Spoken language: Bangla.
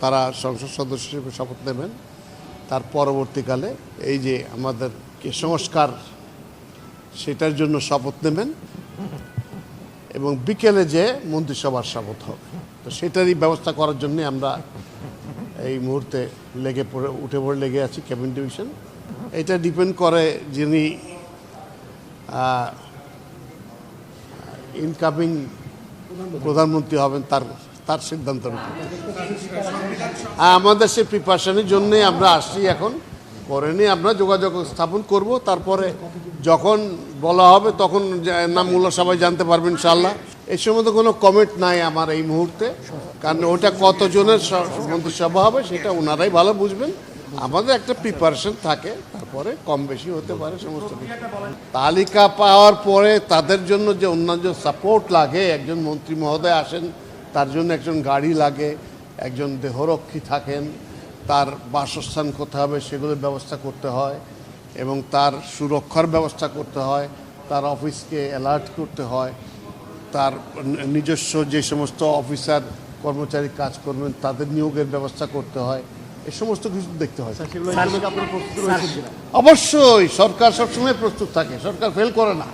তারা সংসদ সদস্য হিসেবে শপথ নেবেন। তার পরবর্তীকালে এই যে আমাদের সংস্কার সেটার জন্য শপথ নেবেন এবং বিকেলে যে মন্ত্রিসভার শপথ হবে। তো সেটারই ব্যবস্থা করার জন্য আমরা এই মুহূর্তে উঠে পড়ে লেগে আছি ক্যাবিনেট ডিভিশন। এটা ডিপেন্ড করে যিনি ইনকামিং প্রধানমন্ত্রী হবেন তার সিদ্ধান্তের উপর। আমাদের সেই প্রিপারেশনের জন্যে আমরা আসছি, এখন করে নিয়ে আমরা যোগাযোগ স্থাপন করব। তারপরে যখন বলা হবে তখন নামগুলো সবাই জানতে পারবেন ইনশাআল্লাহ। এই সময় তো কোনো কমেন্ট নাই আমার এই মুহূর্তে, কারণ ওটা কতজনের মন্ত্রিসভা হবে সেটা ওনারাই ভালো বুঝবেন। আমাদের একটা প্রিপারেশন থাকে, তারপরে কম বেশি হতে পারে সমস্ত কিছু। তালিকা পাওয়ার পরে তাদের জন্য যে অন্যান্য সাপোর্ট লাগে, একজন মন্ত্রী মহোদয় আসেন তার জন্য একজন গাড়ি লাগে, একজন দেহরক্ষী থাকেন, তার বাসস্থান কোথায় হবে সেগুলোর ব্যবস্থা করতে হয় এবং তার সুরক্ষার ব্যবস্থা করতে হয়, তার অফিসকে অ্যালার্ট করতে হয়, তার নিজস্ব যে সমস্ত অফিসার কর্মচারী কাজ করবেন তাদের নিয়োগের ব্যবস্থা করতে হয়। এই সমস্ত কিছু দেখতে হয়। অবশ্যই সরকার সবসময় প্রস্তুত থাকে, সরকার ফেল করে না।